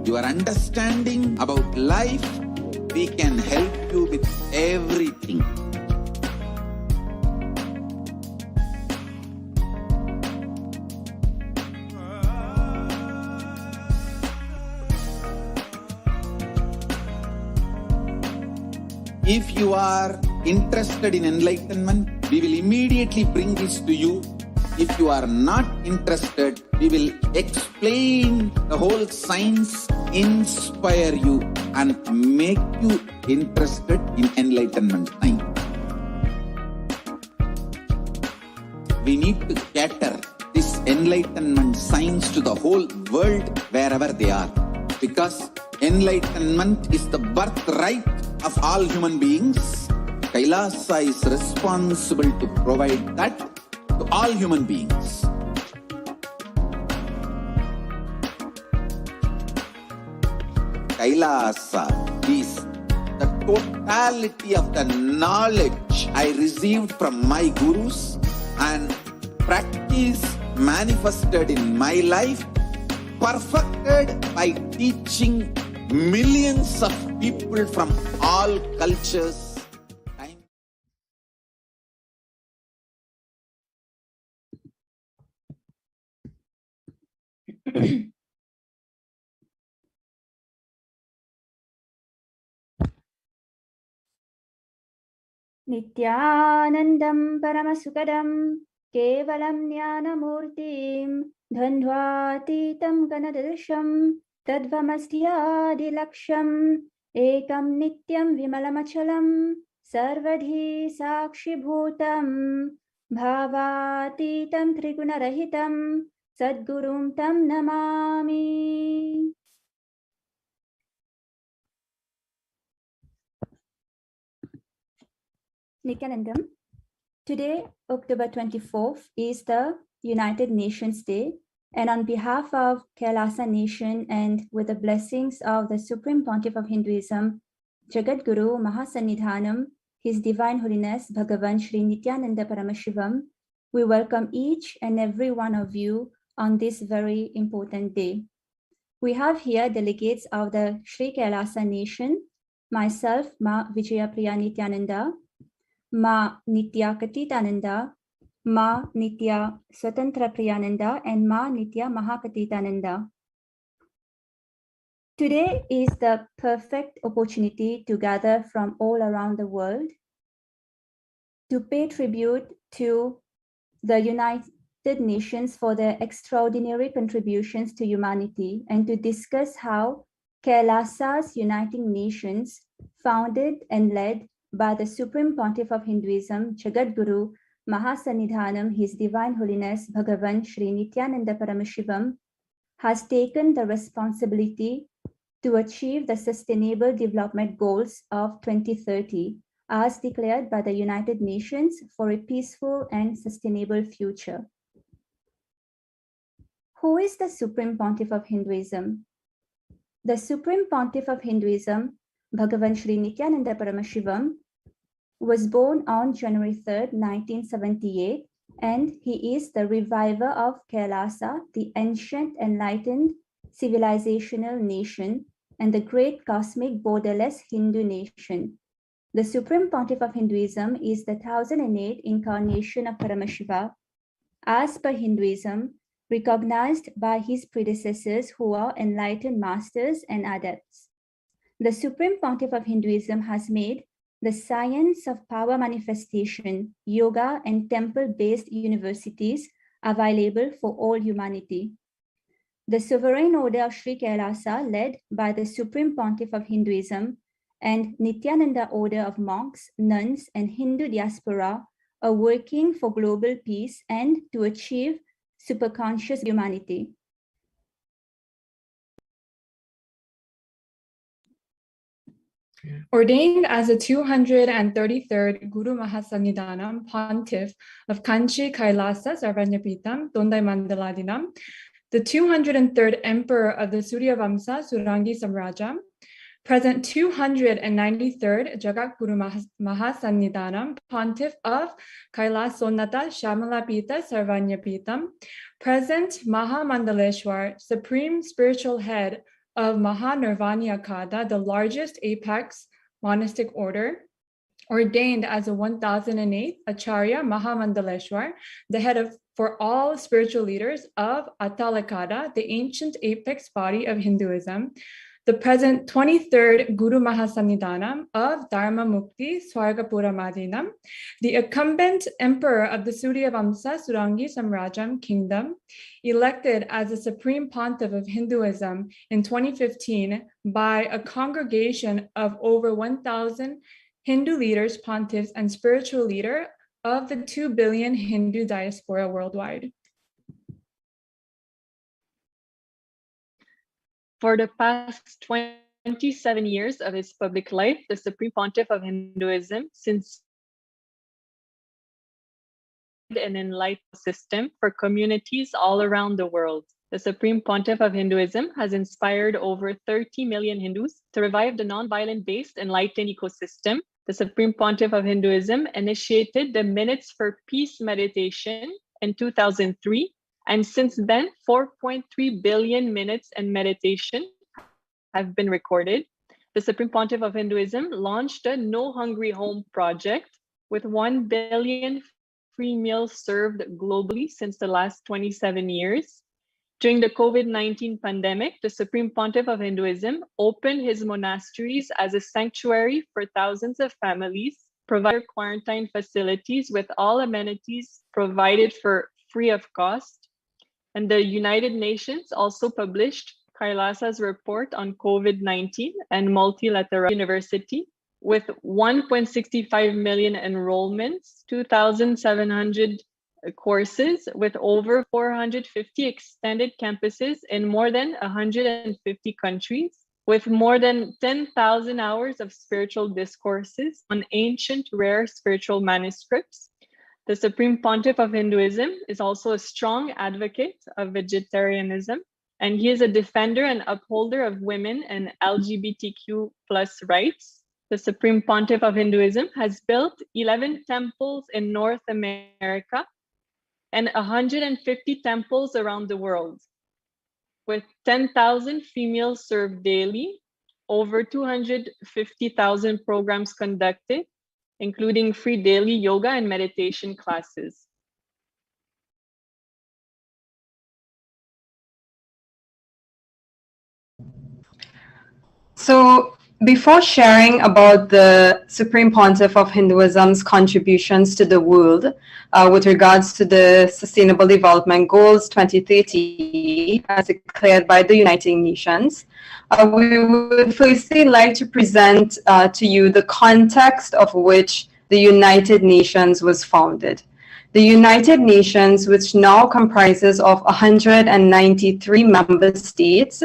your understanding about life, we can help you with everything. If you are interested in enlightenment, we will immediately bring this to you. If you are not interested, we will explain the whole science, inspire you and make you interested in enlightenment time. We need to cater this enlightenment science to the whole world wherever they are, because enlightenment is the birthright of all human beings. Kailasa is responsible to provide that to all human beings. Kailasa is the totality of the knowledge I received from my gurus and practice manifested in my life, perfected by teaching millions of people from all cultures. Nithyanandam Paramasukadam Kevalam Jnanamurtim Dhandvatitam Ganadilsham Tadvamastyadilaksham Ekam Nityam Vimalamachalam Sarvadhi Sakshibhutam Bhavatitam Trigunarahitam Sadgurum Tam Namami. Nithyanandam. Today, October 24th, is the United Nations Day, and on behalf of Kailasa Nation and with the blessings of the Supreme Pontiff of Hinduism, Jagat Guru Mahasannidhanam, His Divine Holiness Bhagavan Shri Nithyananda Paramashivam, we welcome each and every one of you on this very important day. We have here delegates of the Sri Kailasa Nation, myself, Ma Vijayapriya Nithyananda, Ma Nitya Katitananda, Ma Nitya Swatantra Priyananda, and Ma Nitya Mahakatitananda. Today is the perfect opportunity to gather from all around the world to pay tribute to the United Nations for their extraordinary contributions to humanity and to discuss how Kailasa's Uniting Nations, founded and led by the Supreme Pontiff of Hinduism, Jagat Guru Mahasannidhanam, His Divine Holiness Bhagavan Shri Nithyananda Paramashivam, has taken the responsibility to achieve the Sustainable Development Goals of 2030 as declared by the United Nations for a peaceful and sustainable future. Who is the Supreme Pontiff of Hinduism? The Supreme Pontiff of Hinduism, Bhagavan Shri Nithyananda Paramashivam, was born on January 3rd, 1978, and he is the reviver of Kailasa, the ancient enlightened civilizational nation and the great cosmic borderless Hindu nation. The Supreme Pontiff of Hinduism is the 1008th incarnation of Paramashiva, as per Hinduism, recognized by his predecessors who are enlightened masters and adepts. The Supreme Pontiff of Hinduism has made the science of power manifestation, yoga, and temple-based universities available for all humanity. The sovereign order of Sri Kailasa, led by the Supreme Pontiff of Hinduism, and Nithyananda order of monks, nuns, and Hindu diaspora are working for global peace and to achieve superconscious humanity. Ordained as the 233rd Guru Mahasannidhanam Pontiff of Kanchi Kailasa Sarvanyapitam Tondai Mandaladinam, the 203rd Emperor of the Surya Vamsa Surangi Samrajam, present 293rd Jagat Guru Mahasannidhanam Pontiff of Kailasonnata Shamalapita Sarvanyapitam, present Mahamandaleshwar, Supreme Spiritual Head of Mahanirvanyakada, the largest apex monastic order, ordained as a 1008th Acharya Mahamandaleshwar, the head for all spiritual leaders of Atalakada, the ancient apex body of Hinduism, the present 23rd Guru Mahasannidhanam of Dharma Mukti Swargapura Madinam, the incumbent emperor of the Suryavamsa Surangi Samrajam kingdom, elected as the supreme pontiff of Hinduism in 2015 by a congregation of over 1,000 Hindu leaders, pontiffs, and spiritual leader of the 2 billion Hindu diaspora worldwide. For the past 27 years of his public life, the Supreme Pontiff of Hinduism since an enlightened system for communities all around the world. The Supreme Pontiff of Hinduism has inspired over 30 million Hindus to revive the non-violent-based enlightened ecosystem. The Supreme Pontiff of Hinduism initiated the Minutes for Peace meditation in 2003, and since then, 4.3 billion minutes in meditation have been recorded. The Supreme Pontiff of Hinduism launched the No Hungry Home project with 1 billion free meals served globally since the last 27 years. During the COVID-19 pandemic, the Supreme Pontiff of Hinduism opened his monasteries as a sanctuary for thousands of families, provided quarantine facilities with all amenities provided for free of cost. And the United Nations also published Kailasa's report on COVID-19 and multilateral university with 1.65 million enrollments, 2,700 courses with over 450 extended campuses in more than 150 countries, with more than 10,000 hours of spiritual discourses on ancient rare spiritual manuscripts. The Supreme Pontiff of Hinduism is also a strong advocate of vegetarianism, and he is a defender and upholder of women and LGBTQ+ rights. The Supreme Pontiff of Hinduism has built 11 temples in North America and 150 temples around the world, with 10,000 females served daily, over 250,000 programs conducted, including free daily yoga and meditation classes. So before sharing about the Supreme Pontiff of Hinduism's contributions to the world with regards to the Sustainable Development Goals 2030 as declared by the United Nations, we would firstly like to present to you the context of which the United Nations was founded. The United Nations, which now comprises of 193 member states,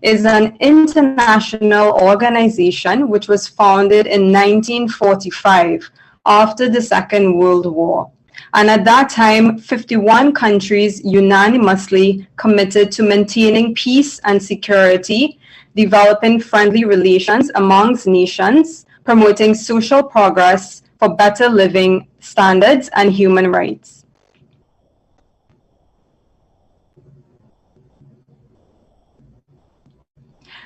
is an international organization which was founded in 1945 after the Second World War. And at that time, 51 countries unanimously committed to maintaining peace and security, developing friendly relations amongst nations, promoting social progress for better living standards and human rights.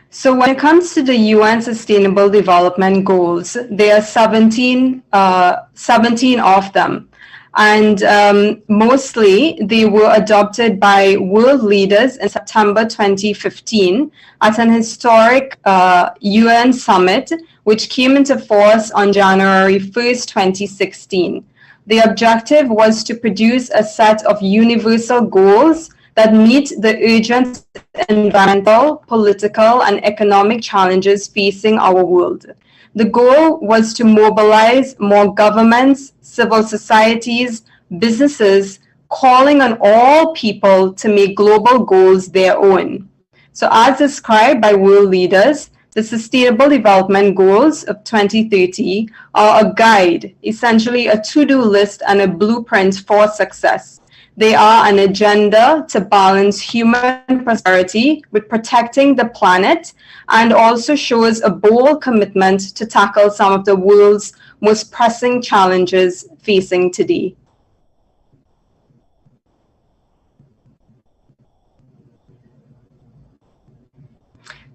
So when it comes to the UN Sustainable Development Goals, there are 17 of them. And mostly they were adopted by world leaders in September 2015 at an historic UN summit, which came into force on January 1st, 2016. The objective was to produce a set of universal goals that meet the urgent environmental, political, and economic challenges facing our world. The goal was to mobilize more governments, civil societies, businesses, calling on all people to make global goals their own. So as described by world leaders, the Sustainable Development Goals of 2030 are a guide, essentially a to-do list and a blueprint for success. They are an agenda to balance human prosperity with protecting the planet, and also shows a bold commitment to tackle some of the world's most pressing challenges facing today.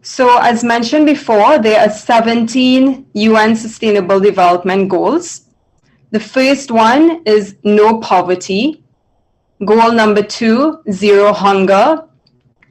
So as mentioned before, there are 17 UN Sustainable Development Goals. The first one is no poverty. Goal number 2, zero hunger.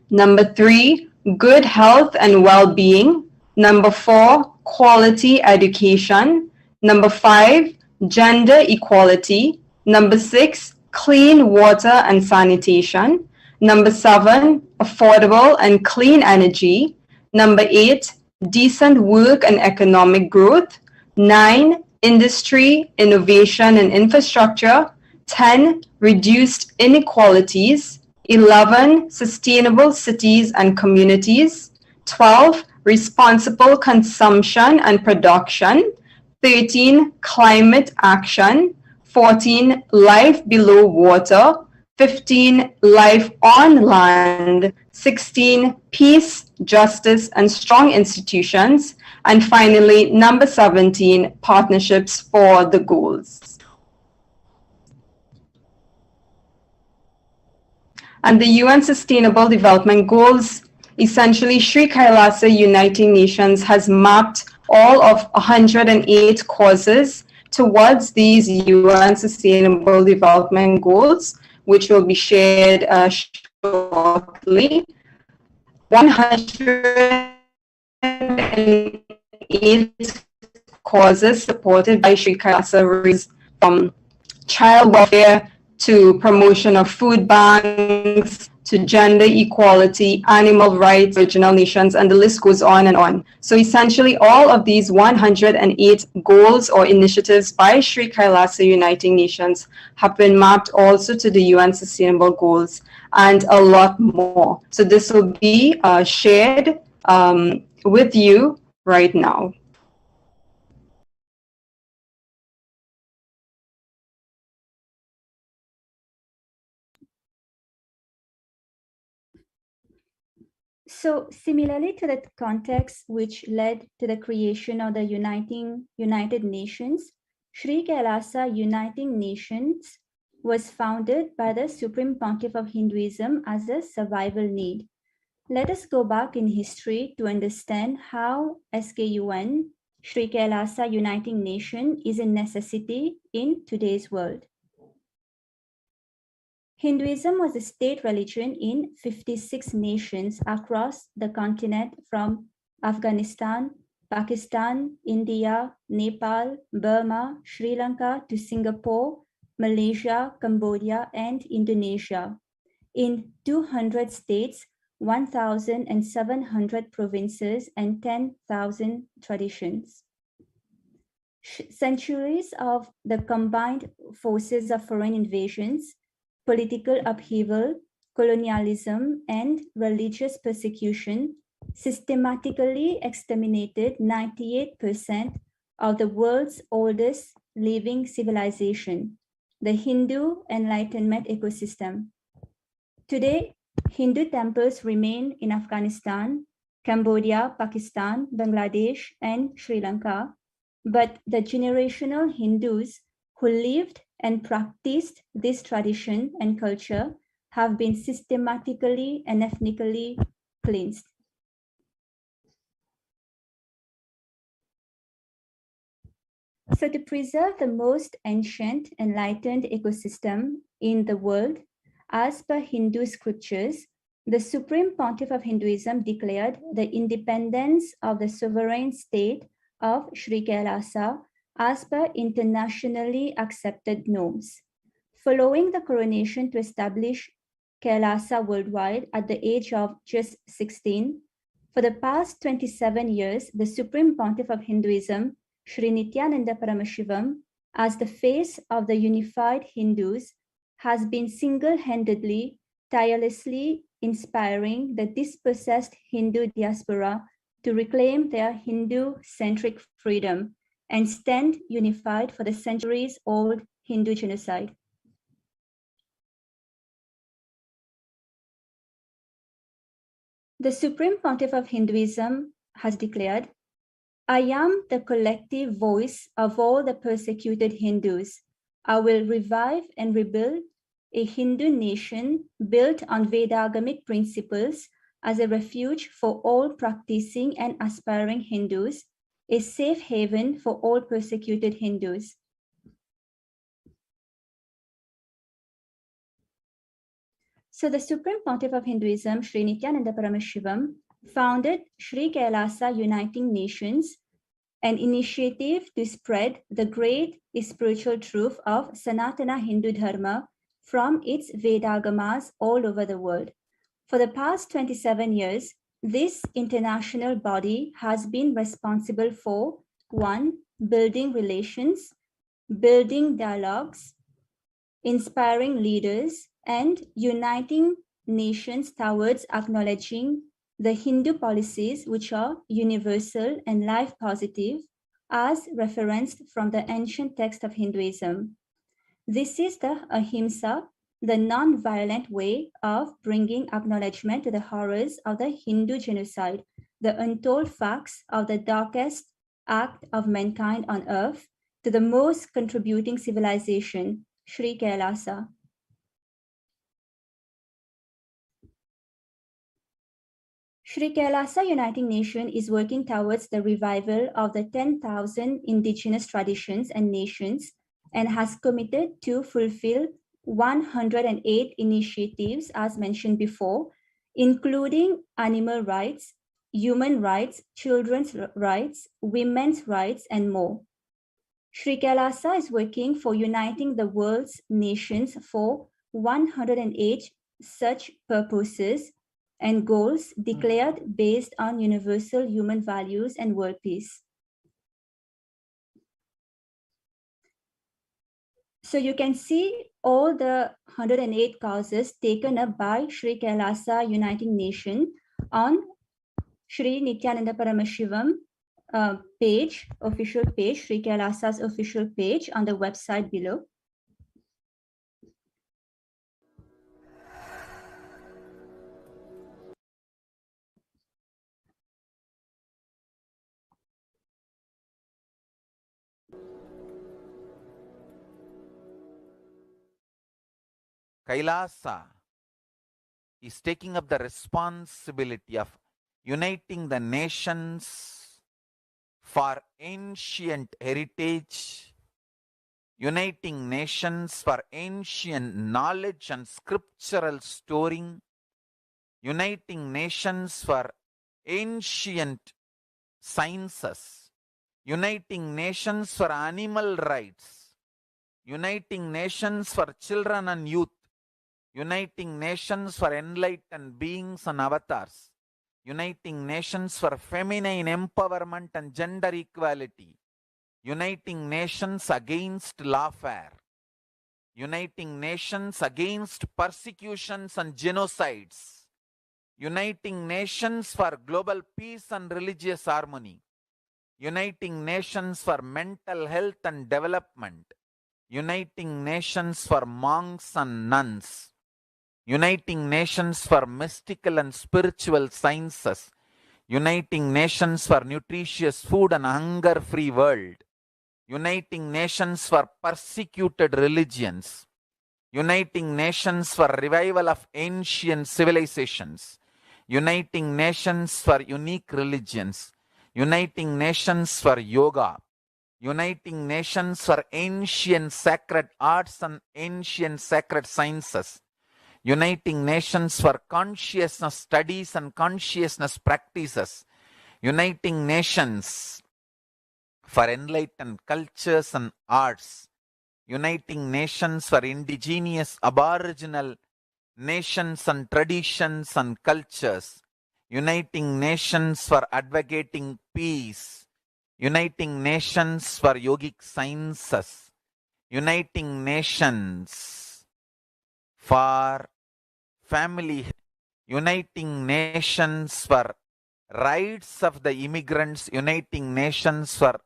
Number 3, good health and well-being. Number 4, quality education. Number 5, gender equality. Number 6, clean water and sanitation. Number 7, affordable and clean energy. Number 8, decent work and economic growth. 9, industry, innovation and infrastructure. 10, reduced inequalities. 11, sustainable cities and communities. 12, responsible consumption and production. 13, climate action. 14, life below water. 15, life on land. 16, peace, justice, and strong institutions. And finally, number 17, partnerships for the goals. And the UN Sustainable Development Goals, essentially Sri Kailasa Uniting Nations has mapped all of 108 causes towards these UN Sustainable Development Goals, which will be shared shortly. 108 causes supported by Sri Kailasa, from child welfare to promotion of food banks, to gender equality, animal rights, original nations, and the list goes on and on. So essentially all of these 108 goals or initiatives by Sri Kailasa Uniting Nations have been mapped also to the UN Sustainable Goals and a lot more. So this will be shared with you right now. So similarly to the context which led to the creation of the United Nations, Sri Kailasa Uniting Nations was founded by the Supreme Pontiff of Hinduism as a survival need. Let us go back in history to understand how SKUN, Sri Kailasa Uniting Nation, is a necessity in today's world. Hinduism was a state religion in 56 nations across the continent, from Afghanistan, Pakistan, India, Nepal, Burma, Sri Lanka to Singapore, Malaysia, Cambodia, and Indonesia. In 200 states, 1,700 provinces, and 10,000 traditions. Centuries of the combined forces of foreign invasions, political upheaval, colonialism, and religious persecution systematically exterminated 98% of the world's oldest living civilization, the Hindu enlightenment ecosystem. Today, Hindu temples remain in Afghanistan, Cambodia, Pakistan, Bangladesh, and Sri Lanka, but the generational Hindus who lived and practiced this tradition and culture have been systematically and ethnically cleansed. So to preserve the most ancient enlightened ecosystem in the world, as per Hindu scriptures, the Supreme Pontiff of Hinduism declared the independence of the sovereign state of Sri Kailasa as per internationally accepted norms. Following the coronation to establish Kailasa worldwide at the age of just 16, for the past 27 years, the Supreme Pontiff of Hinduism, Sri Nithyananda Paramashivam, as the face of the unified Hindus, has been single-handedly, tirelessly inspiring the dispossessed Hindu diaspora to reclaim their Hindu-centric freedom and stand unified for the centuries-old Hindu genocide. The Supreme Pontiff of Hinduism has declared, "I am the collective voice of all the persecuted Hindus. I will revive and rebuild a Hindu nation built on Vedagamic principles as a refuge for all practicing and aspiring Hindus, a safe haven for all persecuted Hindus. So the Supreme Pontiff of Hinduism, Sri Nithyananda Paramashivam, founded Sri Kailasa Uniting Nations, an initiative to spread the great spiritual truth of Sanatana Hindu Dharma from its Vedagamas all over the world. For the past 27 years, this international body has been responsible for 1. Building relations, building dialogues, inspiring leaders, and uniting nations towards acknowledging the Hindu policies which are universal and life positive as referenced from the ancient text of Hinduism. This is the ahimsa, the non-violent way of bringing acknowledgement to the horrors of the Hindu genocide, the untold facts of the darkest act of mankind on earth, to the most contributing civilization, Sri Kailasa. Sri Kailasa Uniting Nation is working towards the revival of the 10,000 indigenous traditions and nations and has committed to fulfill 108 initiatives as mentioned before, including animal rights, human rights, children's rights, women's rights, and more. Sri Kailasa is working for uniting the world's nations for 108 such purposes and goals declared based on universal human values and world peace. So you can see all the 108 causes taken up by Sri Kailasa Uniting Nation on Sri Nithyananda Paramashivam page, official page, Sri Kailasa's official page on the website below. Kailasa is taking up the responsibility of uniting the nations for ancient heritage, uniting nations for ancient knowledge and scriptural storing, uniting nations for ancient sciences, uniting nations for animal rights, uniting nations for children and youth, uniting nations for enlightened beings and avatars, uniting nations for feminine empowerment and gender equality, uniting nations against lawfare, uniting nations against persecutions and genocides, uniting nations for global peace and religious harmony, uniting nations for mental health and development, uniting nations for monks and nuns, uniting nations for mystical and spiritual sciences, uniting nations for nutritious food and hunger-free world, uniting nations for persecuted religions, uniting nations for revival of ancient civilizations, uniting nations for unique religions, uniting nations for yoga, uniting nations for ancient sacred arts and ancient sacred sciences, uniting nations for consciousness studies and consciousness practices, uniting nations for enlightened cultures and arts, uniting nations for indigenous aboriginal nations and traditions and cultures, uniting nations for advocating peace, uniting nations for yogic sciences, uniting nations for family, uniting nations for rights of the immigrants, uniting nations for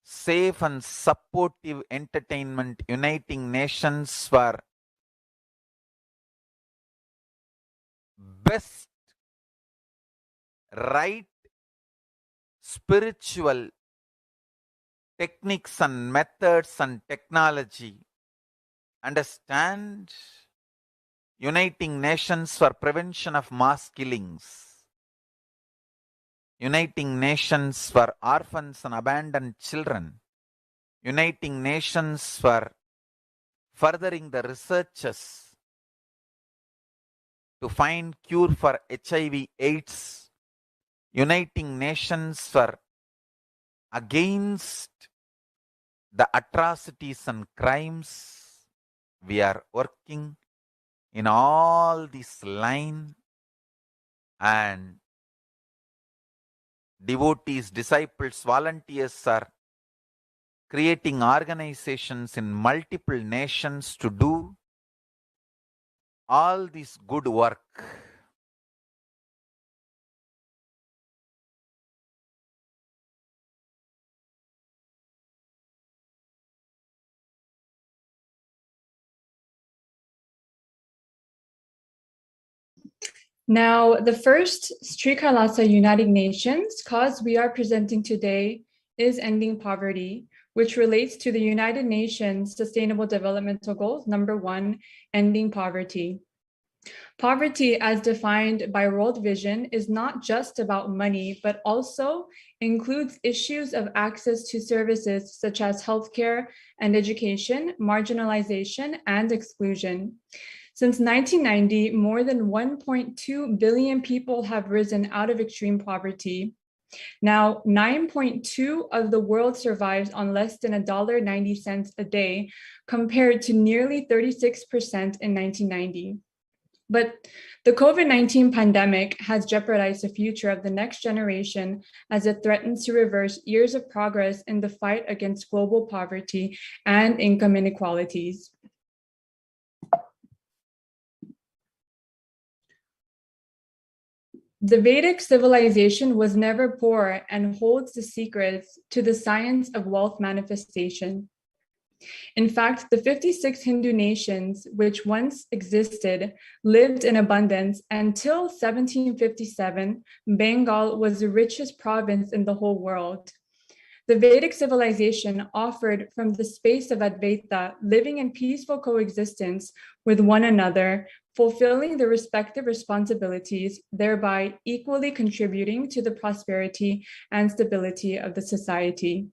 safe and supportive entertainment, uniting nations for best right spiritual techniques and methods and technology. Understand? uniting nations for prevention of mass killings, uniting nations for orphans and abandoned children, uniting nations for furthering the researches to find cure for HIV/AIDS, uniting nations for against the atrocities and crimes. We are working in all this line, and devotees, disciples, volunteers are creating organizations in multiple nations to do all this good work. Now, the first Sri Kailasa United Nations cause we are presenting today is ending poverty, which relates to the United Nations Sustainable Developmental Goals, number 1, ending poverty. Poverty, as defined by World Vision, is not just about money, but also includes issues of access to services such as healthcare and education, marginalization, and exclusion. Since 1990, more than 1.2 billion people have risen out of extreme poverty. Now, 9.2 of the world survives on less than $1.90 a day, compared to nearly 36% in 1990. But the COVID-19 pandemic has jeopardized the future of the next generation as it threatens to reverse years of progress in the fight against global poverty and income inequalities. The Vedic civilization was never poor and holds the secrets to the science of wealth manifestation. In fact, the 56 Hindu nations which once existed lived in abundance until 1757. Bengal was the richest province in the whole world. The Vedic civilization offered from the space of Advaita, living in peaceful coexistence with one another, fulfilling their respective responsibilities, thereby equally contributing to the prosperity and stability of the society.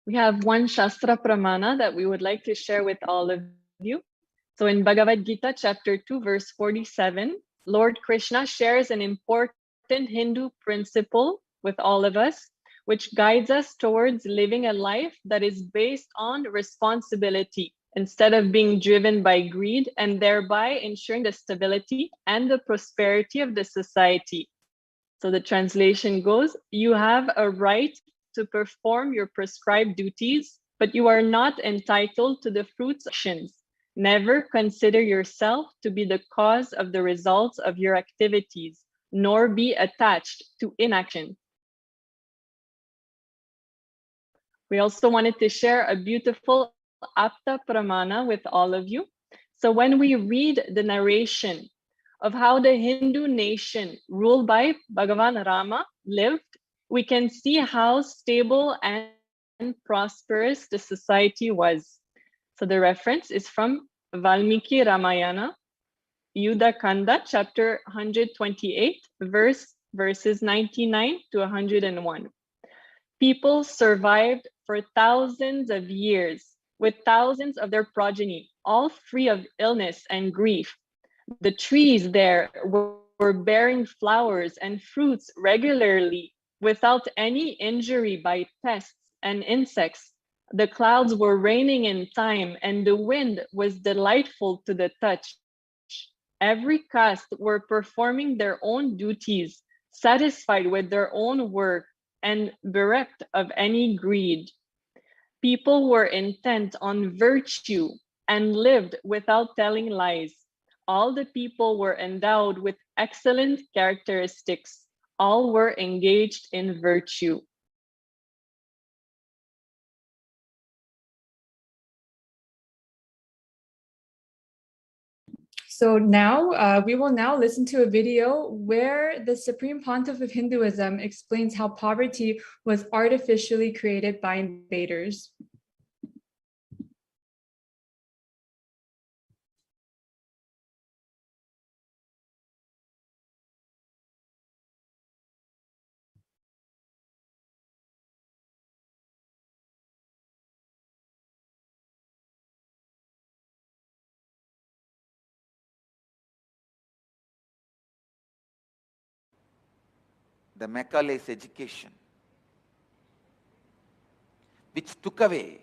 We have one Shastra Pramana that we would like to share with all of you. So in Bhagavad Gita, chapter 2, verse 47, Lord Krishna shares an important Hindu principle with all of us, which guides us towards living a life that is based on responsibility instead of being driven by greed, and thereby ensuring the stability and the prosperity of the society. So the translation goes, you have a right to perform your prescribed duties, but you are not entitled to the fruits of actions. Never consider yourself to be the cause of the results of your activities, nor be attached to inaction. We also wanted to share a beautiful Apta Pramana with all of you. So when we read the narration of how the Hindu nation ruled by Bhagavan Rama lived, we can see how stable and prosperous the society was. So the reference is from Valmiki Ramayana, Yuddha Kanda, chapter 128, verses 99 to 101. People survived for thousands of years with thousands of their progeny, all free of illness and grief. The trees there were bearing flowers and fruits regularly without any injury by pests and insects. The clouds were raining in time, and the wind was delightful to the touch. Every caste were performing their own duties, satisfied with their own work, and bereft of any greed. People were intent on virtue and lived without telling lies. All the people were endowed with excellent characteristics. All were engaged in virtue. So now we will now listen to a video where the Supreme Pontiff of Hinduism explains how poverty was artificially created by invaders. the Macaulay's education, which took away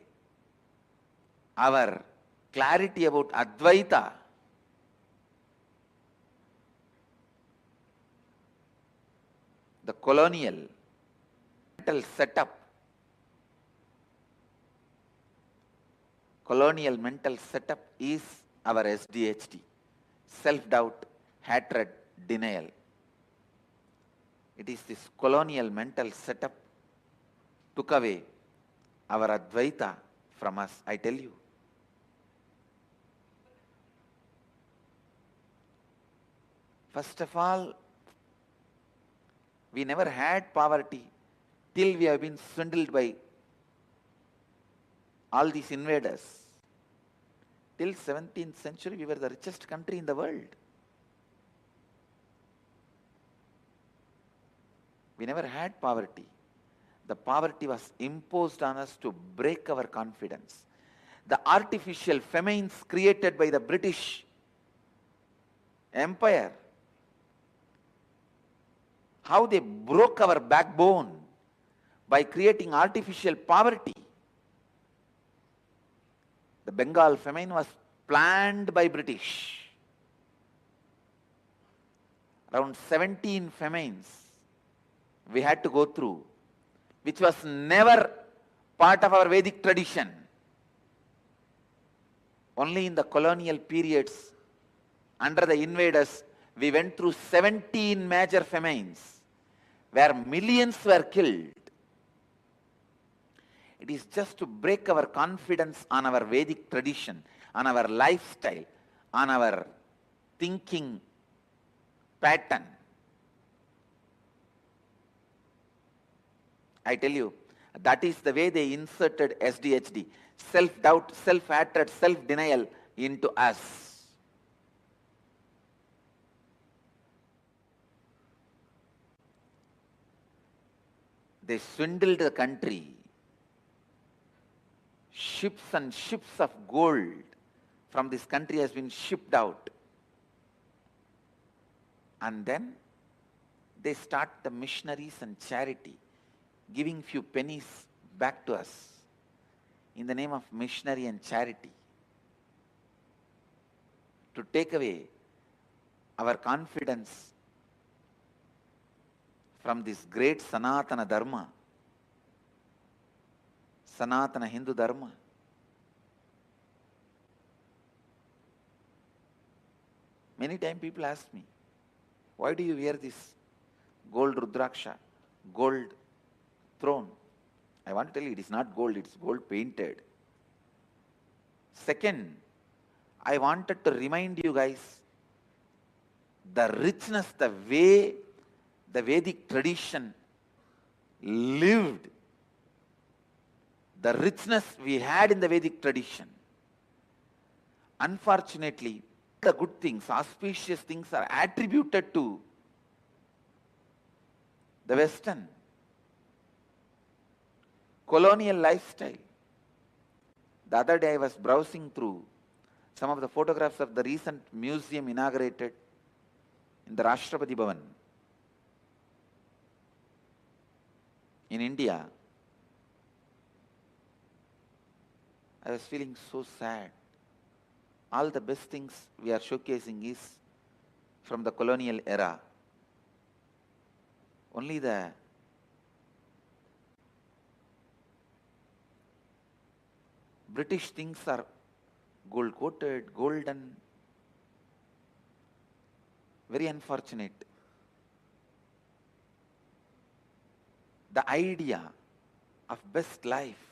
our clarity about Advaita. The colonial mental setup, is our SDHD, self-doubt, hatred, denial. It is this colonial mental setup took away our Advaita from us, I tell you. First of all, we never had poverty till we have been swindled by all these invaders. Till 17th century, we were the richest country in the world. We never had poverty. The poverty was imposed on us to break our confidence. The artificial famines created by the British Empire, how they broke our backbone by creating artificial poverty. The Bengal famine was planned by British. Around 17 famines we had to go through, which was never part of our Vedic tradition. Only in the colonial periods, under the invaders, we went through 17 major famines where millions were killed. It is just to break our confidence on our Vedic tradition, on our lifestyle, on our thinking pattern. I tell you, that is the way they inserted SDHD, self-doubt, self-hatred, self-denial into us. They swindled the country. Ships and ships of gold from this country has been shipped out. And then they start the missionaries and charity, giving few pennies back to us in the name of missionary and charity, to take away our confidence from this great Sanatana Dharma, Sanatana Hindu Dharma. Many times people ask me, why do you wear this gold Rudraksha, gold throne? I want to tell you, it is not gold, it is gold painted. Second, I wanted to remind you guys the richness, the way the Vedic tradition lived, the richness we had in the Vedic tradition. Unfortunately, the good things, auspicious things are attributed to the Western colonial lifestyle. The other day I was browsing through some of the photographs of the recent museum inaugurated in the Rashtrapati Bhavan in India. I was feeling so sad. All the best things we are showcasing is from the colonial era. Only the British things are gold coated, golden. Very unfortunate. The idea of best life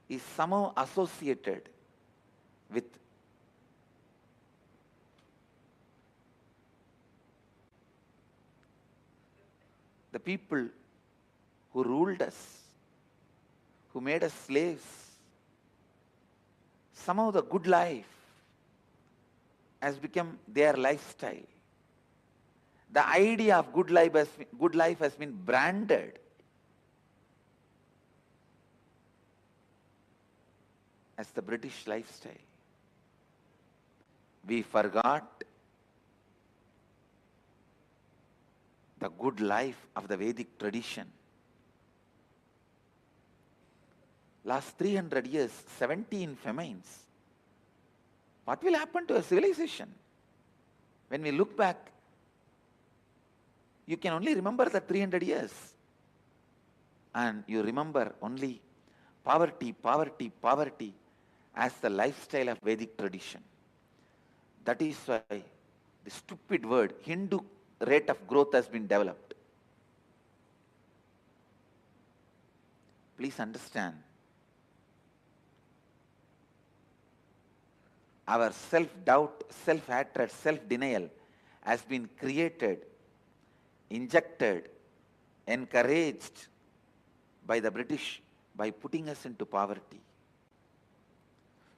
is somehow associated with the people who ruled us, who made us slaves. Somehow the good life has become their lifestyle. The idea of good life has been branded as the British lifestyle. We forgot the a good life of the Vedic tradition. Last 300 years, 17 famines. What will happen to a civilization? When we look back, you can only remember the 300 years. And you remember only poverty, poverty, poverty as the lifestyle of Vedic tradition. That is why the stupid word Hindu rate of growth has been developed. Please understand, our self-doubt, self-hatred, self-denial has been created, injected, encouraged by the British by putting us into poverty,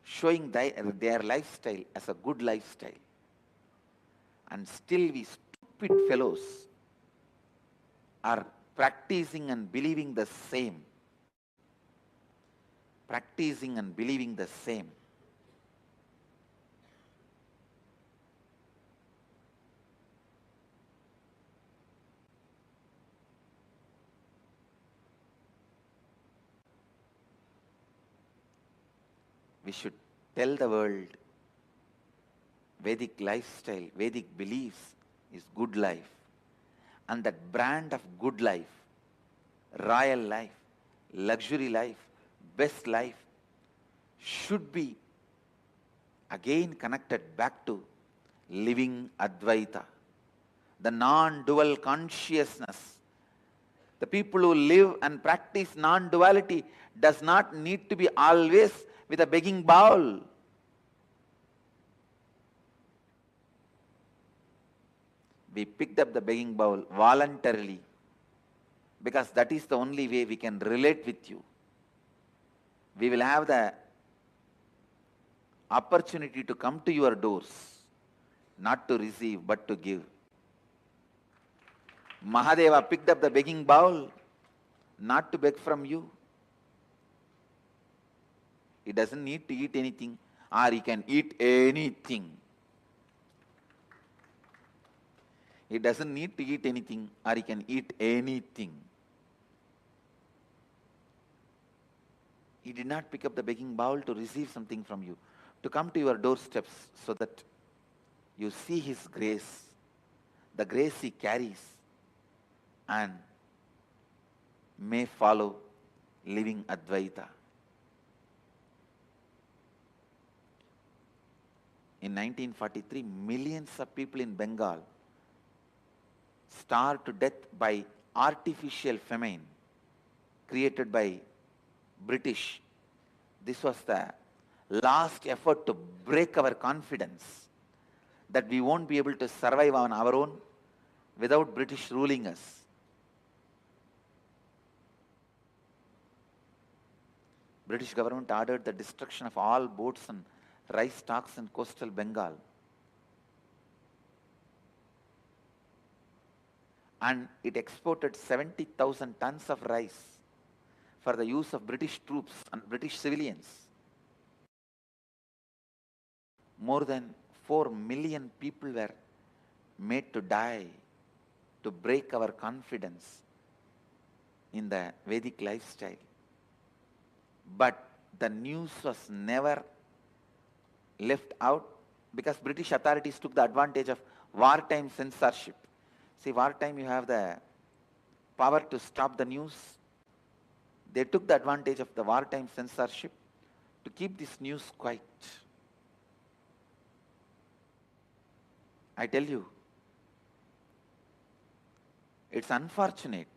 showing their lifestyle as a good lifestyle. And still we stupid fellows are practicing and believing the same. Practicing and believing the same. We should tell the world Vedic lifestyle, Vedic beliefs is good life. And that brand of good life, royal life, luxury life, best life should be again connected back to living Advaita, the non-dual consciousness. The people who live and practice non-duality does not need to be always with a begging bowl. We picked up the begging bowl voluntarily because that is the only way we can relate with you. We will have the opportunity to come to your doors, not to receive but to give. Mahadeva picked up the begging bowl not to beg from you. He doesn't need to eat anything, or he can eat anything. He doesn't need to eat anything, or he can eat anything. He did not pick up the begging bowl to receive something from you, to come to your doorsteps so that you see his grace, the grace he carries, and may follow living Advaita. In 1943, millions of people in Bengal starved to death by artificial famine created by British. This was the last effort to break our confidence that we won't be able to survive on our own without British ruling us. British government ordered the destruction of all boats and rice stocks in coastal Bengal. And it exported 70,000 tons of rice for the use of British troops and British civilians. More than 4 million people were made to die to break our confidence in the Vedic lifestyle. But the news was never left out because British authorities took the advantage of wartime censorship. See, wartime you have the power to stop the news. They took the advantage of the wartime censorship to keep this news quiet. I tell you, it's unfortunate.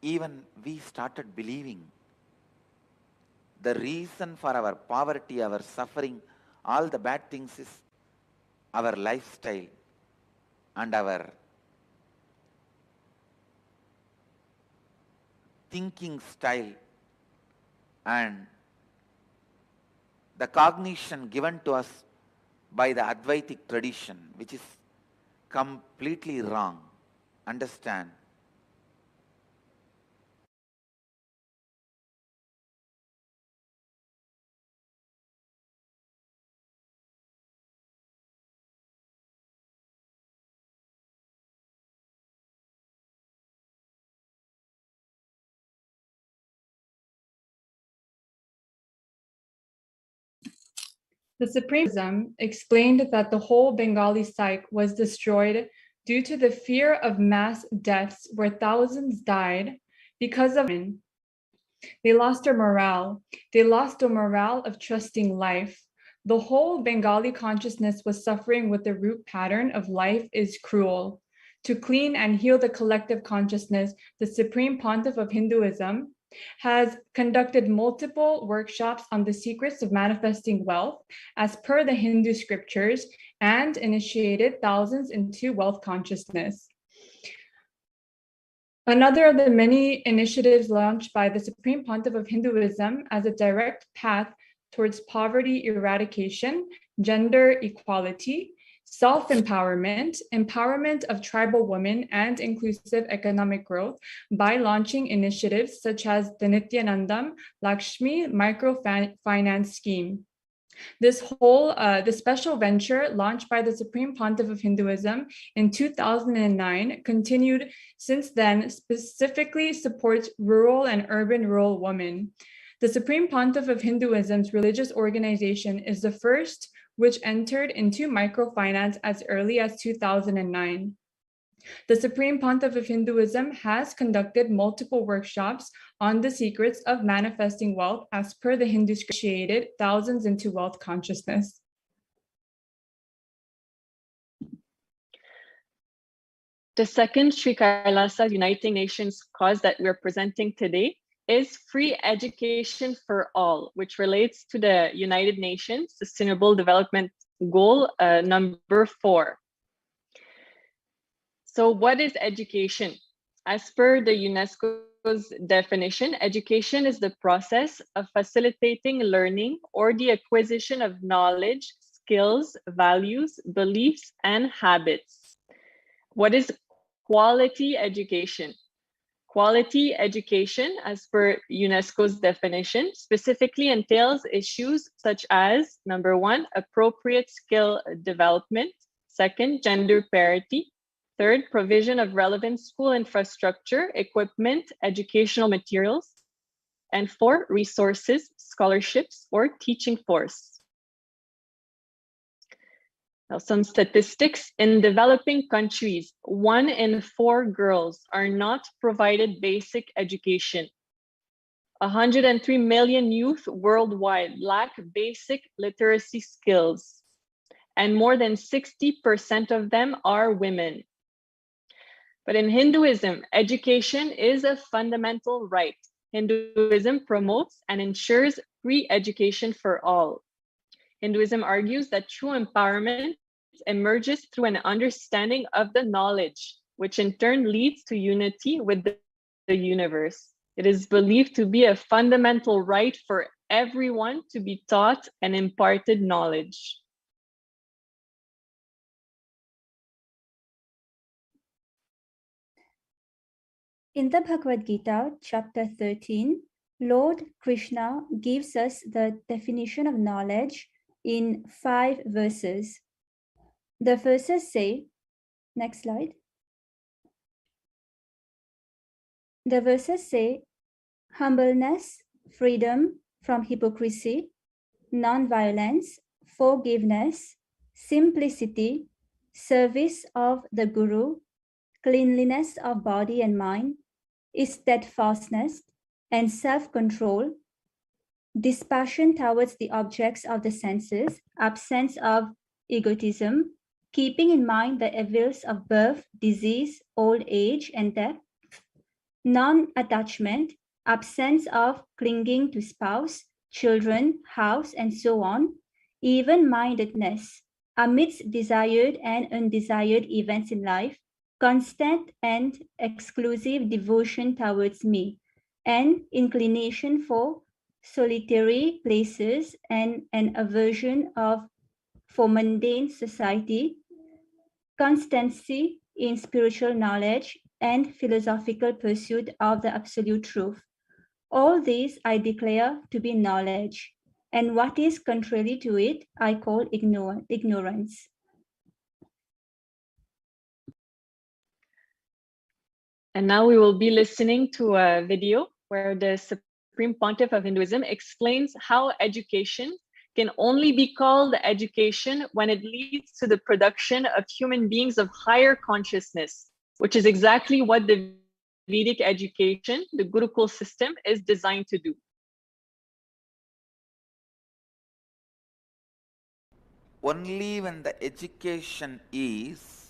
Even we started believing the reason for our poverty, our suffering, all the bad things is our lifestyle and our thinking style and the cognition given to us by the Advaitic tradition, which is completely wrong. Understand? The Supreme explained that the whole Bengali psyche was destroyed due to the fear of mass deaths where thousands died because of women. They lost their morale. They lost the morale of trusting life. The whole Bengali consciousness was suffering with the root pattern of life is cruel. To clean and heal the collective consciousness, the Supreme Pontiff of Hinduism has conducted multiple workshops on the secrets of manifesting wealth as per the Hindu scriptures and initiated thousands into wealth consciousness. Another of the many initiatives launched by the Supreme Pontiff of Hinduism as a direct path towards poverty eradication, gender equality, self-empowerment, empowerment of tribal women, and inclusive economic growth by launching initiatives such as the Nithyananda Lakshmi Microfinance Scheme. This special venture launched by the Supreme Pontiff of Hinduism in 2009 continued since then, specifically supports rural and urban rural women. The Supreme Pontiff of Hinduism's religious organization is the first which entered into microfinance as early as 2009. The Supreme Pontiff of Hinduism has conducted multiple workshops on the secrets of manifesting wealth as per the Hindu initiated thousands into wealth consciousness. The second Sri Kailasa Uniting Nations cause that we're presenting today is free education for all, which relates to the United Nations Sustainable Development Goal number 4. So what is education? As per the UNESCO's definition, education is the process of facilitating learning or the acquisition of knowledge, skills, values, beliefs, and habits. What is quality education? Quality education, as per UNESCO's definition, specifically entails issues such as, number 1, appropriate skill development, 2nd, gender parity, 3rd, provision of relevant school infrastructure, equipment, educational materials, and 4, resources, scholarships, or teaching force. Now, some statistics. In developing countries, 1 in 4 girls are not provided basic education. 103 million youth worldwide lack basic literacy skills, and more than 60% of them are women. But in Hinduism, education is a fundamental right. Hinduism promotes and ensures free education for all. Hinduism argues that true empowerment emerges through an understanding of the knowledge, which in turn leads to unity with the universe. It is believed to be a fundamental right for everyone to be taught and imparted knowledge. In the Bhagavad Gita, chapter 13, Lord Krishna gives us the definition of knowledge in 5 verses. The verses say, next slide. The verses say, humbleness, freedom from hypocrisy, non-violence, forgiveness, simplicity, service of the Guru, cleanliness of body and mind, steadfastness and self-control, dispassion towards the objects of the senses, absence of egotism, keeping in mind the evils of birth, disease, old age, and death, non-attachment, absence of clinging to spouse, children, house, and so on, even-mindedness, amidst desired and undesired events in life, constant and exclusive devotion towards me, and inclination for solitary places and an aversion for mundane society, constancy in spiritual knowledge, and philosophical pursuit of the absolute truth. All these I declare to be knowledge, and what is contrary to it I call ignorance. And now we will be listening to a video where the Supreme Pontiff of Hinduism explains how education can only be called education when it leads to the production of human beings of higher consciousness, which is exactly what the Vedic education, the Gurukul system, is designed to do. Only when the education is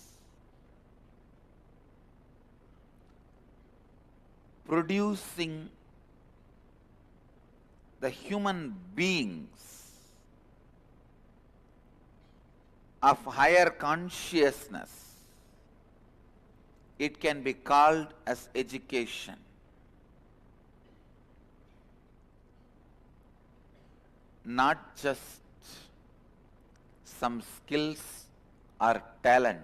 producing the human beings of higher consciousness, it can be called as education. Not just some skills or talent.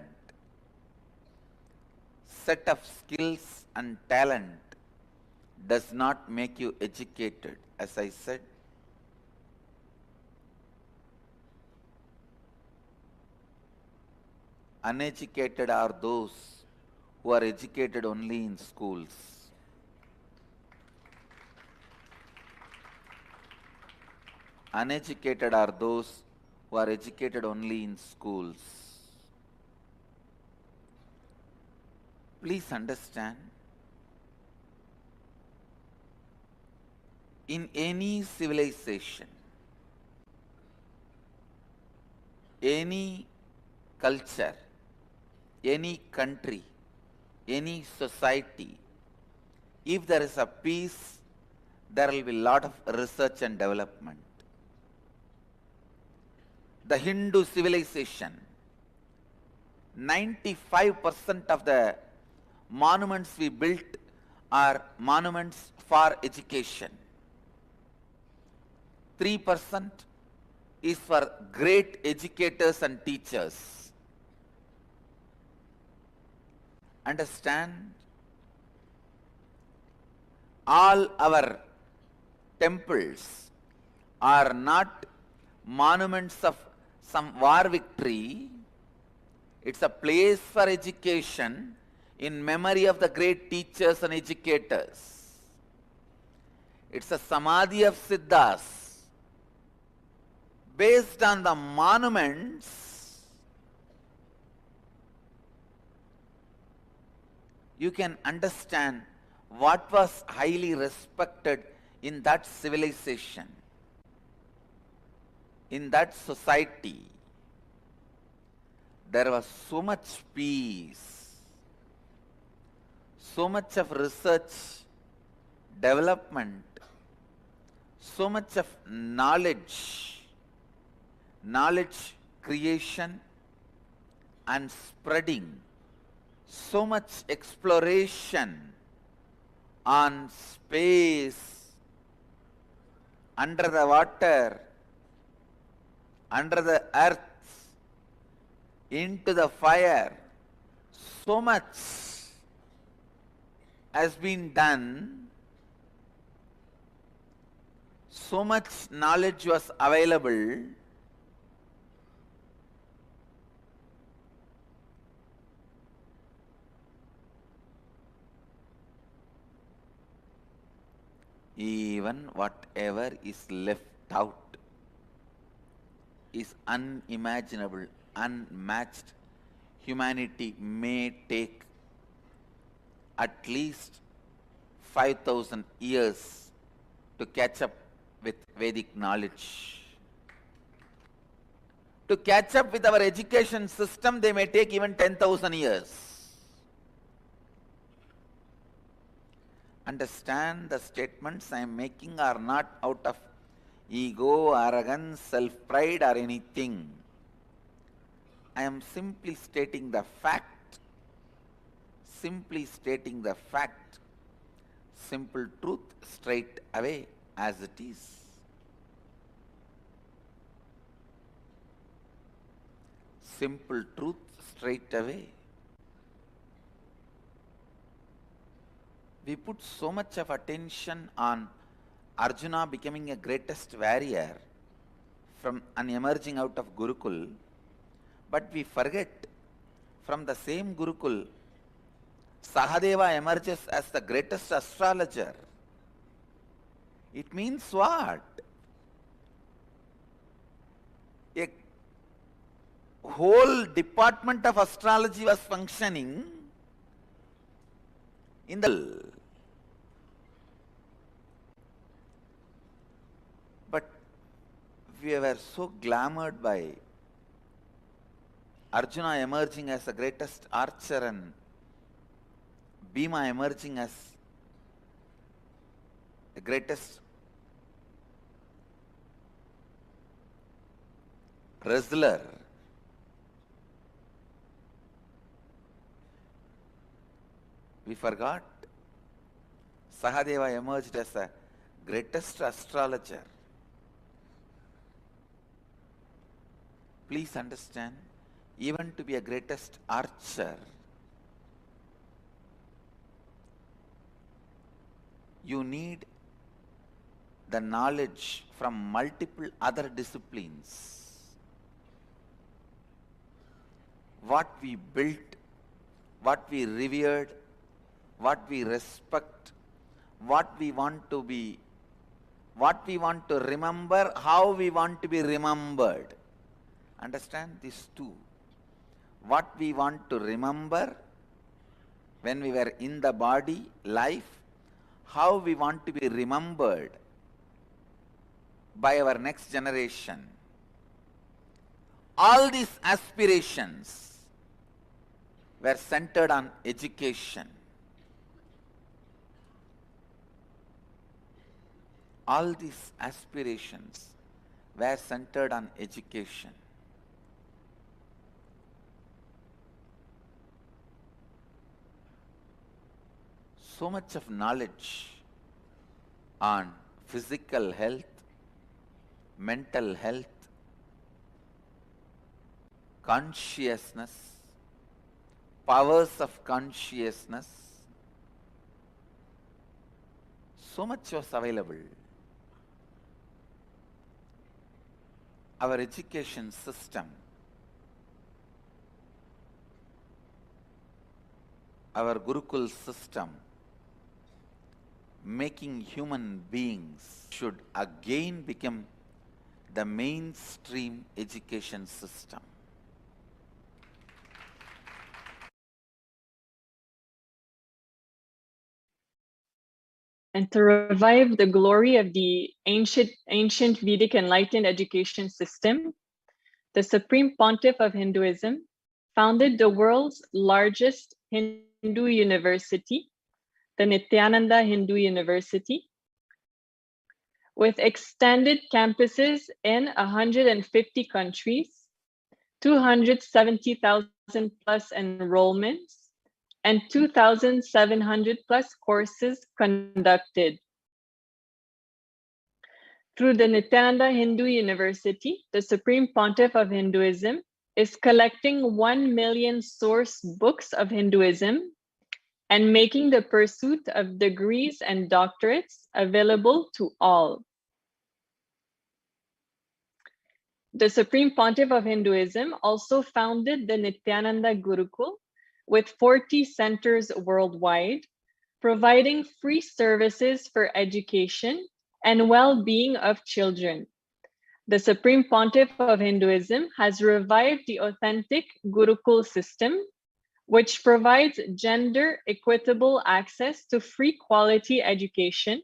Set of skills and talent does not make you educated, as I said. Uneducated are those who are educated only in schools. Uneducated are those who are educated only in schools. Please understand, in any civilization, any culture, any country, any society, if there is a peace, there will be a lot of research and development. The Hindu civilization, 95% of the monuments we built are monuments for education. 3% is for great educators and teachers. Understand? All our temples are not monuments of some war victory. It's a place for education in memory of the great teachers and educators. It's a Samadhi of Siddhas. Based on the monuments, you can understand what was highly respected in that civilization, in that society. There was so much peace, so much of research, development, so much of knowledge creation and spreading, so much exploration on space, under the water, under the earth, into the fire. So much has been done, so much knowledge was available. Even whatever is left out is unimaginable, unmatched. Humanity may take at least 5,000 years to catch up with Vedic knowledge. To catch up with our education system, they may take even 10,000 years. Understand, the statements I am making are not out of ego, arrogance, self-pride or anything. I am simply stating the fact, simple truth straight away as it is. Simple truth straight away. We put so much of attention on Arjuna becoming a greatest warrior from an emerging out of Gurukul, but we forget from the same Gurukul, Sahadeva emerges as the greatest astrologer. It means what? a whole department of astrology was functioning in the. But we were so glamored by Arjuna emerging as the greatest archer and Bhima emerging as the greatest wrestler. We forgot Sahadeva emerged as the greatest astrologer. Please understand, even to be a greatest archer, you need the knowledge from multiple other disciplines. What we built, what we revered, what we respect, what we want to be, what we want to remember, how we want to be remembered. Understand these two. What we want to remember when we were in the body, life, how we want to be remembered by our next generation. All these aspirations were centered on education. All these aspirations were centered on education. So much of knowledge on physical health, mental health, consciousness, powers of consciousness, so much was available. Our education system, our Gurukul system, making human beings should again become the mainstream education system. And to revive the glory of the ancient Vedic enlightened education system, the Supreme Pontiff of Hinduism founded the world's largest Hindu university, the Nithyananda Hindu University, with extended campuses in 150 countries, 270,000 plus enrollments, and 2,700 plus courses conducted. Through the Nithyananda Hindu University, the Supreme Pontiff of Hinduism is collecting 1 million source books of Hinduism and making the pursuit of degrees and doctorates available to all. The Supreme Pontiff of Hinduism also founded the Nithyananda Gurukul with 40 centers worldwide, providing free services for education and well-being of children. The Supreme Pontiff of Hinduism has revived the authentic Gurukul system, which provides gender equitable access to free quality education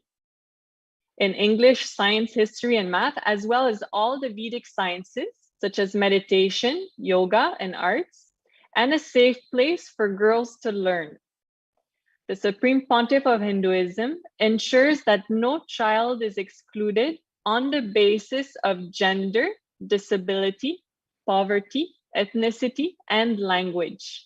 in English, science, history, and math, as well as all the Vedic sciences, such as meditation, yoga, and arts, and a safe place for girls to learn. The Supreme Pontiff of Hinduism ensures that no child is excluded on the basis of gender, disability, poverty, ethnicity, and language.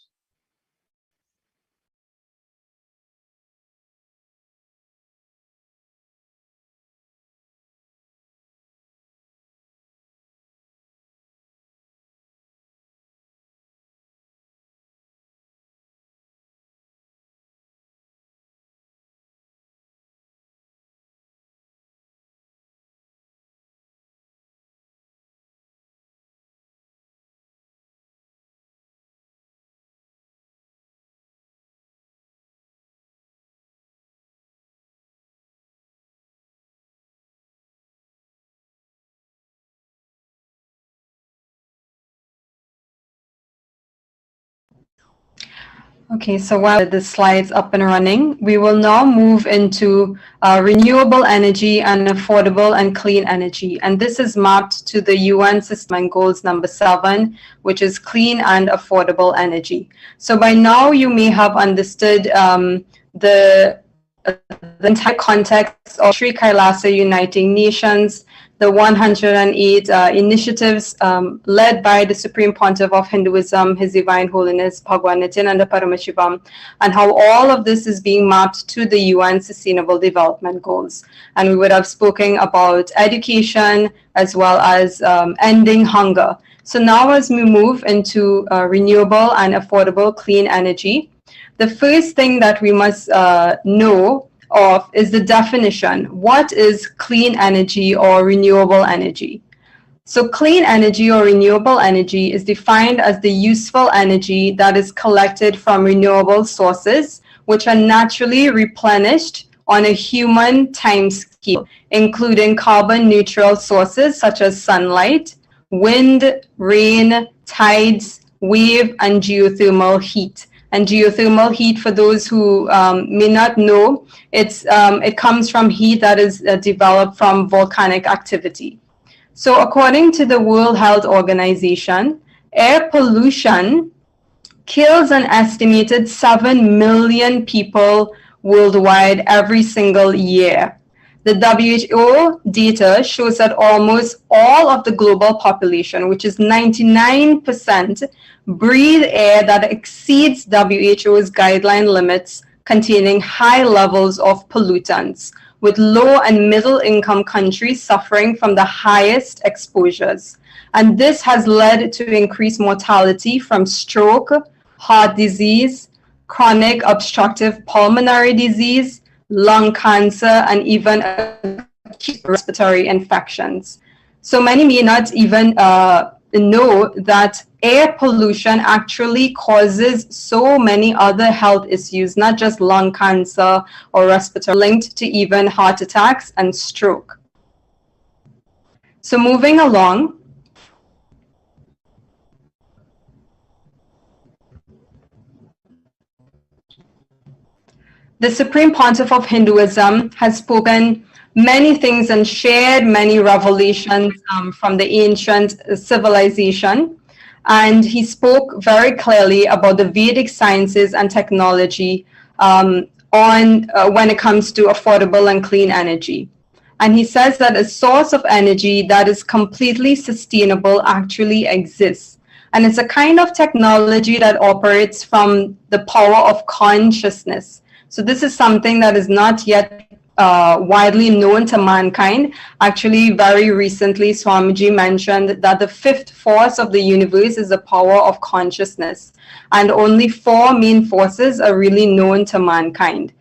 Okay, so while the slide's up and running, we will now move into renewable energy and affordable and clean energy. And this is mapped to the UN system and goals number 7, which is clean and affordable energy. So by now you may have understood the entire context of Sri Kailasa Uniting Nations, the 108 initiatives led by the Supreme Pontiff of Hinduism, His Divine Holiness Bhagwan Nithyananda Paramashivam, and how all of this is being mapped to the UN Sustainable Development Goals. And we would have spoken about education as well as ending hunger. So now as we move into renewable and affordable clean energy, the first thing that we must know of is the definition. What is clean energy or renewable energy? So clean energy or renewable energy is defined as the useful energy that is collected from renewable sources, which are naturally replenished on a human time scale, including carbon neutral sources such as sunlight, wind, rain, tides, wave, and geothermal heat. And geothermal heat, for those who may not know, it comes from heat that is developed from volcanic activity. So according to the World Health Organization, air pollution kills an estimated 7 million people worldwide every single year. The WHO data shows that almost all of the global population, which is 99%, breathe air that exceeds WHO's guideline limits containing high levels of pollutants, with low and middle income countries suffering from the highest exposures. And this has led to increased mortality from stroke, heart disease, chronic obstructive pulmonary disease, lung cancer, and even acute respiratory infections. So many may not even know that air pollution actually causes so many other health issues, not just lung cancer or respiratory, linked to even heart attacks and stroke. So moving along, the Supreme Pontiff of Hinduism has spoken many things and shared many revelations from the ancient civilization. And he spoke very clearly about the Vedic sciences and technology when it comes to affordable and clean energy. And he says that a source of energy that is completely sustainable actually exists. And it's a kind of technology that operates from the power of consciousness. So this is something that is not yet widely known to mankind. Actually, very recently, Swamiji mentioned that the 5th force of the universe is the power of consciousness. And only 4 main forces are really known to mankind.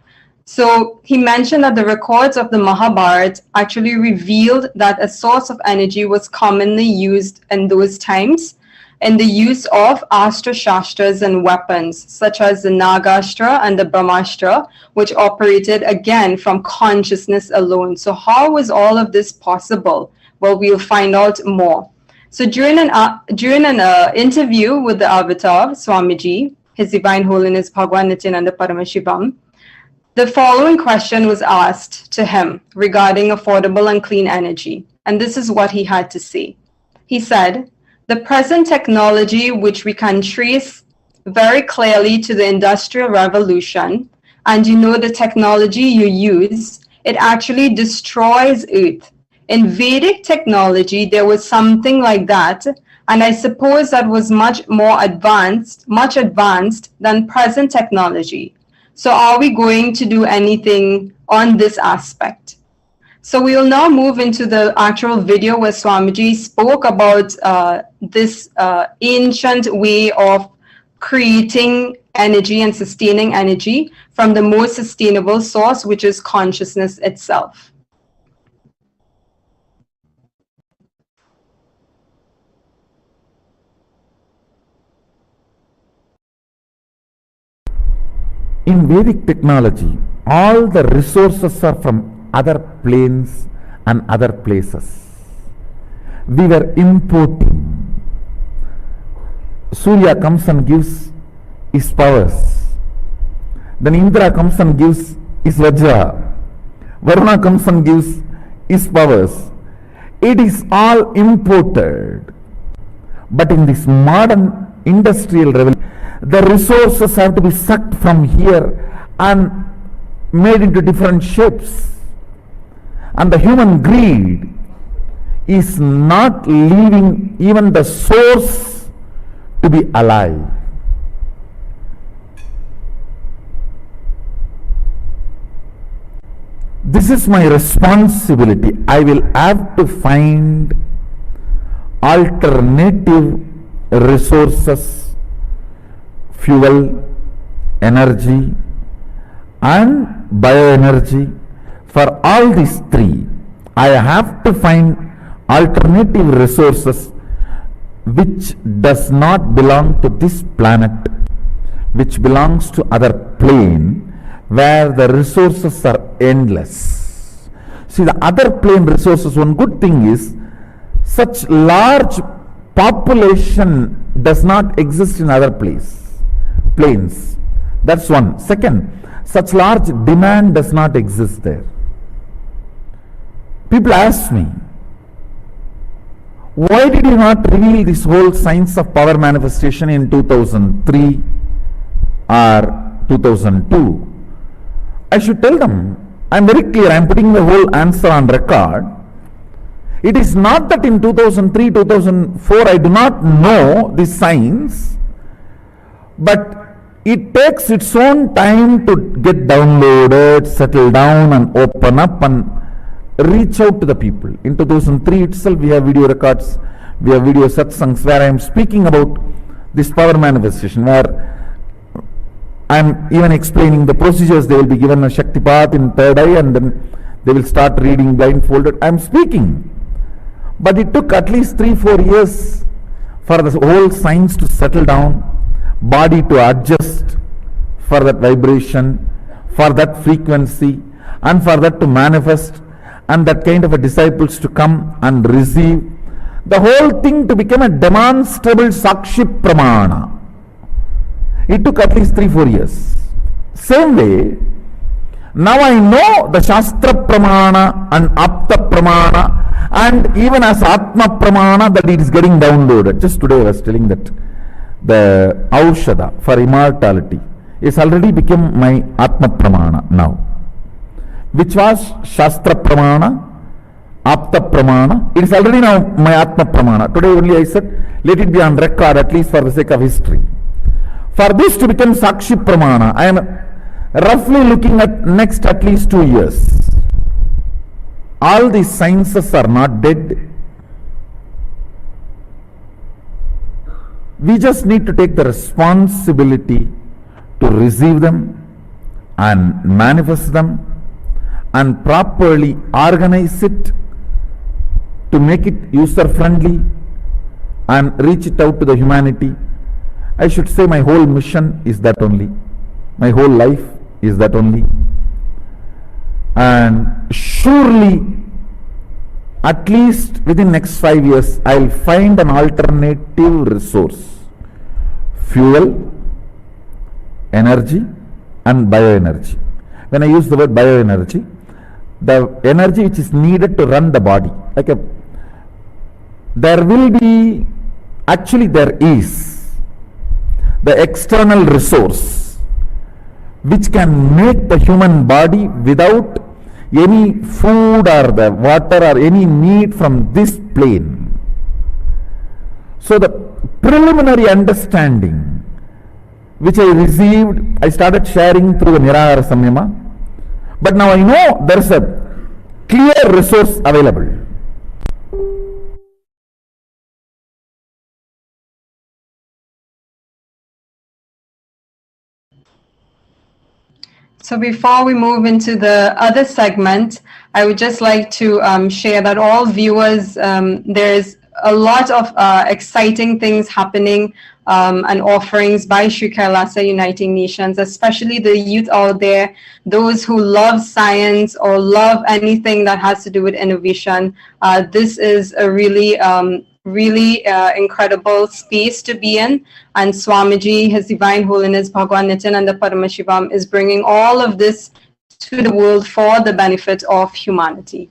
So he mentioned that the records of the Mahabharata actually revealed that a source of energy was commonly used in those times in the use of Astra Shastras and weapons, such as the Nagastra and the Brahmastra, which operated again from consciousness alone. So how was all of this possible? Well, we'll find out more. So during an interview with the Avatar, Swamiji, His Divine Holiness Bhagwan Nithyananda Paramashivam, the following question was asked to him regarding affordable and clean energy. And this is what he had to say. He said, "The present technology, which we can trace very clearly to the Industrial Revolution, and you know the technology you use, it actually destroys Earth. In Vedic technology, there was something like that, and I suppose that was much advanced than present technology. So are we going to do anything on this aspect?" So we will now move into the actual video where Swamiji spoke about this ancient way of creating energy and sustaining energy from the most sustainable source, which is consciousness itself. In Vedic technology, all the resources are from other planes and other places. We were importing. Surya comes and gives his powers Then Indra comes and gives his Vajra. Varuna comes and gives his powers. It is all imported. But in this modern industrial revolution, the resources have to be sucked from here and made into different shapes. And the human greed is not leaving even the source to be alive. This is my responsibility. I will have to find alternative resources, fuel, energy, and bioenergy. For all these three, I have to find alternative resources which does not belong to this planet, which belongs to other plane, where the resources are endless. See, the other plane resources, one good thing is, such large population does not exist in other planes. That's one. Second, such large demand does not exist there. People ask me, why did you not reveal this whole science of power manifestation in 2003 or 2002? I should tell them, I am very clear, I am putting the whole answer on record. It is not that in 2003, 2004 I do not know this science, but it takes its own time to get downloaded, settle down and open up and reach out to the people. In 2003 itself we have video records, we have video satsangs where I am speaking about this power manifestation, where I am even explaining the procedures. They will be given a Shaktipat in third eye and then they will start reading blindfolded. I am speaking. But it took at least 3-4 years for the whole science to settle down, body to adjust for that vibration, for that frequency, and for that to manifest, and that kind of a disciples to come and receive. The whole thing to become a demonstrable Sakshi Pramana. It took at least 3-4 years. Same way, now I know the Shastra Pramana and Apta Pramana, and even as Atma Pramana, that it is getting downloaded. Just today I was telling that the Aushada for immortality is already become my Atma Pramana now, which was Shastra Pramana, Apta Pramana. It is already now my Atma Pramana. Today only I said, let it be on record, at least for the sake of history. For this to become Sakshi Pramana, I am roughly looking at next at least 2 years. All these sciences are not dead. We just need to take the responsibility to receive them and manifest them and properly organize it to make it user friendly and reach it out to the humanity. I should say my whole mission is that only. My whole life is that only. And surely, at least within next 5 years, I will find an alternative resource. Fuel, energy and bioenergy. When I use the word bioenergy, the energy which is needed to run the body. There will be, actually there is, the external resource which can make the human body without any food or the water or any need from this plane. So the preliminary understanding which I received, I started sharing through the Nirahara Samyama, but now I know there is a clear resource available. So before we move into the other segment, I would just like to share that all viewers, there's a lot of exciting things happening and offerings by Sri Kailasa Uniting Nations, especially the youth out there, those who love science or love anything that has to do with innovation. This is a really really incredible space to be in. And Swamiji, His Divine Holiness Bhagwan Nithyananda Paramashivam, is bringing all of this to the world for the benefit of humanity.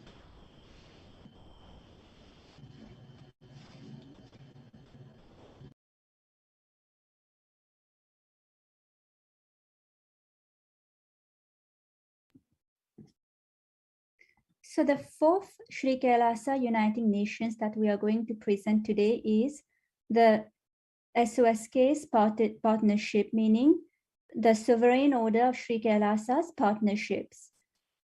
So the fourth Sri Kailasa Uniting Nations that we are going to present today is the SOSK's partnership, meaning the Sovereign Order of Sri Kailasa's partnerships.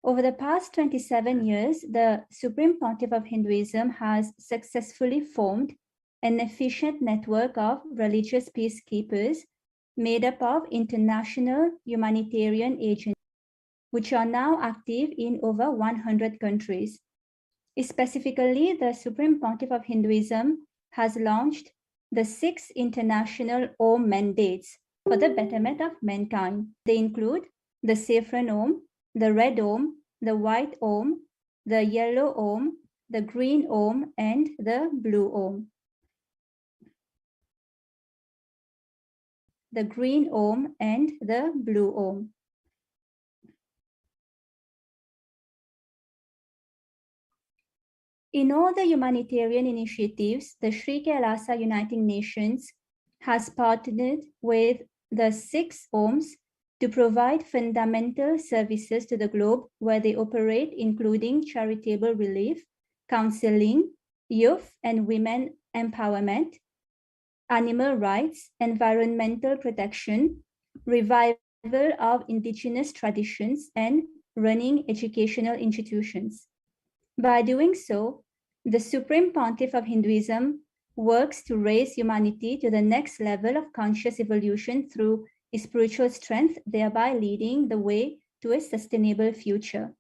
Over the past 27 years, the Supreme Pontiff of Hinduism has successfully formed an efficient network of religious peacekeepers made up of international humanitarian agencies, which are now active in over 100 countries. Specifically, the Supreme Pontiff of Hinduism has launched the 6 international Om mandates for the betterment of mankind. They include the saffron Om, the red Om, the white Om, the yellow Om, the green Om, and the blue Om. The green Om and the blue Om. In all the humanitarian initiatives, the Sri Kailasa Uniting Nations has partnered with the 6 Oms to provide fundamental services to the globe where they operate, including charitable relief, counseling, youth and women empowerment, animal rights, environmental protection, revival of indigenous traditions, and running educational institutions. By doing so, the Supreme Pontiff of Hinduism works to raise humanity to the next level of conscious evolution through spiritual strength, thereby leading the way to a sustainable future.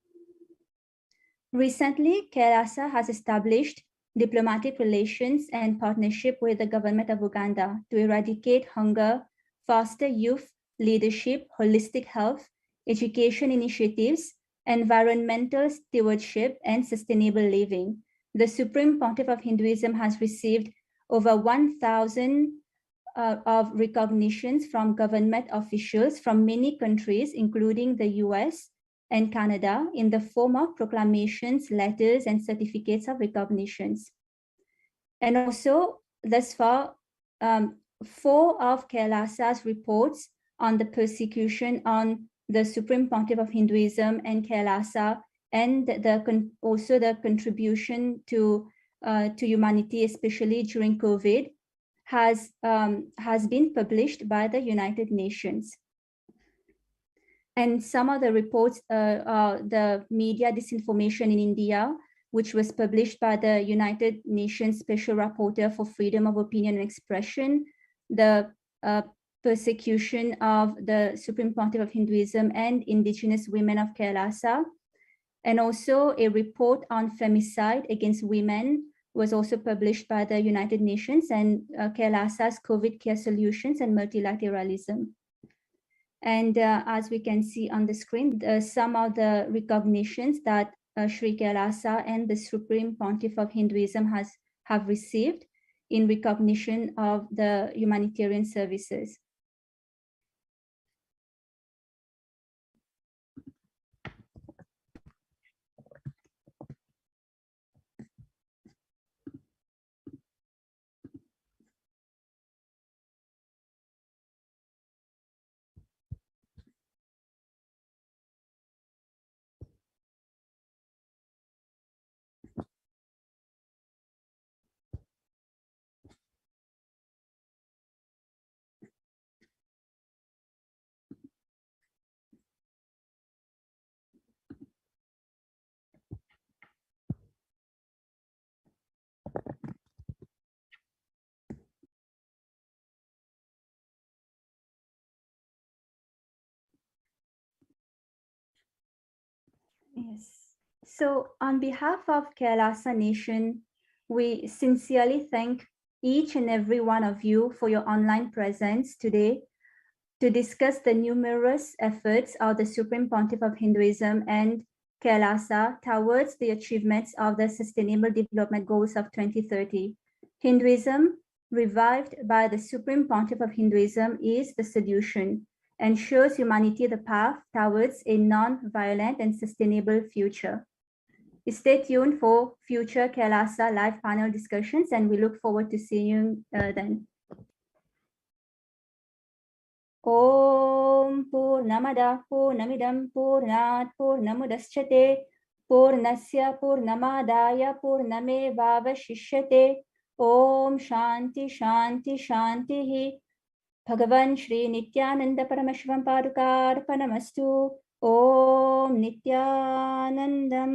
Recently, Kailasa has established diplomatic relations and partnership with the government of Uganda to eradicate hunger, foster youth leadership, holistic health, education initiatives, environmental stewardship, and sustainable living. The Supreme Pontiff of Hinduism has received over 1,000 of recognitions from government officials from many countries, including the US and Canada, in the form of proclamations, letters, and certificates of recognitions. And also, thus far, 4 of Kailasa's reports on the persecution on the Supreme Pontiff of Hinduism and Kailasa, and also the contribution to humanity, especially during COVID, has been published by the United Nations. And some of the reports, the media disinformation in India, which was published by the United Nations Special Rapporteur for Freedom of Opinion and Expression, the persecution of the Supreme Pontiff of Hinduism and indigenous women of Kailasa, and also a report on femicide against women was also published by the United Nations, and Kailasa's COVID care solutions and multilateralism. And as we can see on the screen, some of the recognitions that Sri Kailasa and the Supreme Pontiff of Hinduism have received in recognition of the humanitarian services. Yes. So on behalf of Kailasa Nation, we sincerely thank each and every one of you for your online presence today to discuss the numerous efforts of the Supreme Pontiff of Hinduism and Kailasa towards the achievements of the Sustainable Development Goals of 2030. Hinduism, revived by the Supreme Pontiff of Hinduism, is the solution and shows humanity the path towards a non-violent and sustainable future. Stay tuned for future Kailasa live panel discussions, and we look forward to seeing you then. Om Purnamada Purnamidam Purnat Purnamudashyate Purnasya Purnamadaya Purnamevavashishyate. Om Shanti Shanti Shanti. Bhagavan Shri Nithyananda Paramashivam Padukarpanamastu. Om Nithyanandam.